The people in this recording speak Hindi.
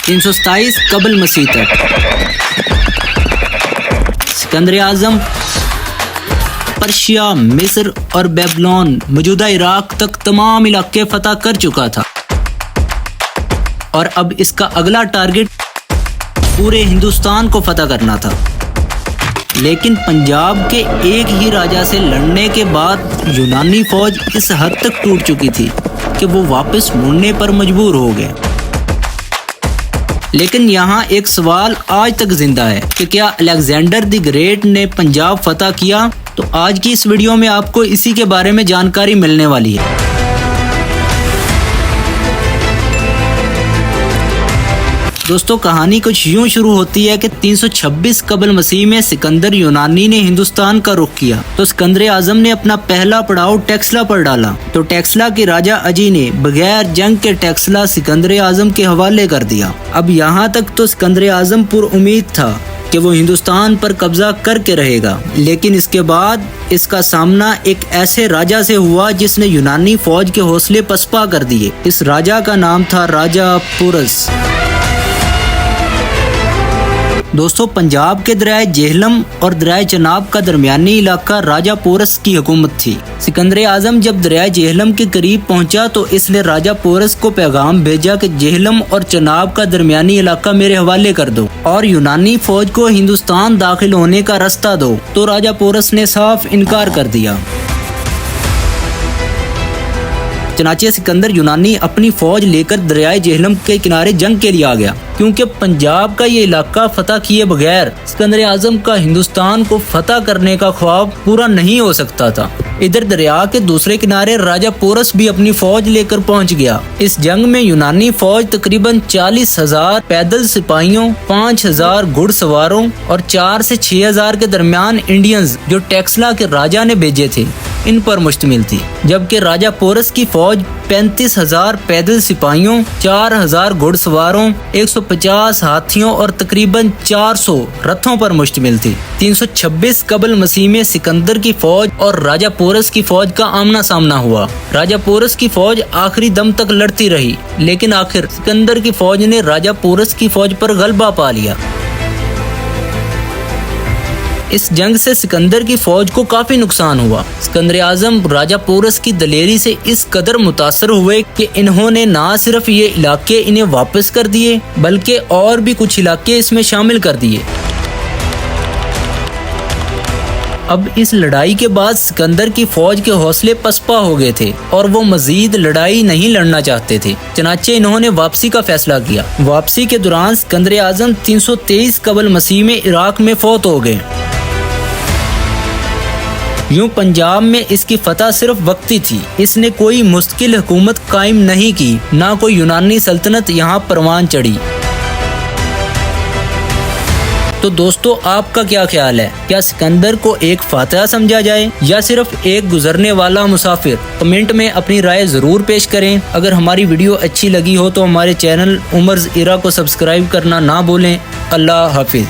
327 कबल मसीह तक सिकंदर आजम पर्शिया, मिस्र और बेबीलोन मौजूदा इराक तक तमाम इलाके फतह कर चुका था और अब इसका अगला टारगेट पूरे हिंदुस्तान को फतह करना था। लेकिन पंजाब के एक ही राजा से लड़ने के बाद यूनानी फौज इस हद तक टूट चुकी थी कि वो वापस मुड़ने पर मजबूर हो गए। लेकिन यहाँ एक सवाल आज तक जिंदा है कि क्या अलेक्जेंडर द ग्रेट ने पंजाब फतह किया? तो आज की इस वीडियो में आपको इसी के बारे में जानकारी मिलने वाली है। दोस्तों, कहानी कुछ यूं शुरू होती है कि 326 कबल मसीह में सिकंदर यूनानी ने हिंदुस्तान का रुख किया तो सिकंदर आजम ने अपना पहला पड़ाव टेक्सला पर डाला। तो टेक्सला के राजा अजी ने बगैर जंग के टेक्सला सिकंदर आजम के हवाले कर दिया। अब यहाँ तक तो सिकंदर आजम पुरुम्मीद था कि वो हिंदुस्तान पर कब्जा करके रहेगा, लेकिन इसके बाद इसका सामना एक ऐसे राजा से हुआ जिसने यूनानी फौज के हौसले पसपा कर दिए। इस राजा का नाम था राजा पोरस। दोस्तों, पंजाब के दरियाए जेहलम और दरियाए चनाब का दरमियानी इलाका राजा पोरस की हुकूमत थी। सिकंदर आजम जब दरियाए जेहलम के करीब पहुंचा तो इसने राजा पोरस को पैगाम भेजा कि जेहलम और चनाब का दरमियानी इलाका मेरे हवाले कर दो और यूनानी फौज को हिंदुस्तान दाखिल होने का रास्ता दो। तो राजा पोरस ने साफ इनकार कर दिया। चनाचे सिकंदर यूनानी अपनी फौज लेकर दरियाए जेहलम के किनारे जंग के लिए आ गया, क्योंकि पंजाब का ये इलाका फतह किए बगैर सिकंदर आजम का हिंदुस्तान को फतह करने का ख्वाब पूरा नहीं हो सकता था। इधर दरिया के दूसरे किनारे राजा पोरस भी अपनी फौज लेकर पहुंच गया। इस जंग में यूनानी फौज तकरीबन 40,000 पैदल सिपाहियों, 5,000 घुड़सवारों और 4 से 6,000 के दरमियान इंडियंस जो टेक्सला के राजा ने भेजे थे इन पर मुश्तमिल थी, जबकि राजा पोरस की फौज 35,000 पैदल सिपाहियों, 4,000 घुड़सवारों, 150 हाथियों और तकरीबन 400 रथों पर मुश्तमिल थी। 326 कबल मसीह में सिकंदर की फौज और राजा पोरस की फौज का आमना सामना हुआ। राजा पोरस की फौज आखिरी दम तक लड़ती रही, लेकिन आखिर सिकंदर की फौज ने राजा पोरस की फौज पर गलबा पा लिया। इस जंग से सिकंदर की फौज को काफी नुकसान हुआ। सिकंदर आजम राजा पोरस की दलेरी से इस कदर मुतासर हुए कि इन्होंने ना सिर्फ ये इलाके इन्हें वापस कर दिए बल्कि और भी कुछ इलाके इसमें शामिल कर दिए। अब इस लड़ाई के बाद सिकंदर की फौज के हौसले पसपा हो गए थे और वो मजीद लड़ाई नहीं लड़ना चाहते थे। चनाचे इन्होंने वापसी का फैसला किया। वापसी के दौरान सिकंदर आजम 323 कबल मसीह में इराक में फौत हो गए। यूं पंजाब में इसकी फतह सिर्फ वक्ती थी। इसने कोई मुस्तकिल हुकूमत कायम नहीं की, ना कोई यूनानी सल्तनत यहाँ परवान चढ़ी। तो दोस्तों, आपका क्या ख्याल है? क्या सिकंदर को एक फातह समझा जाए या सिर्फ एक गुजरने वाला मुसाफिर? कमेंट में अपनी राय जरूर पेश करें। अगर हमारी वीडियो अच्छी लगी हो तो हमारे चैनल उमर्स इरा को सब्सक्राइब करना ना भूलें। अल्लाह हाफिज।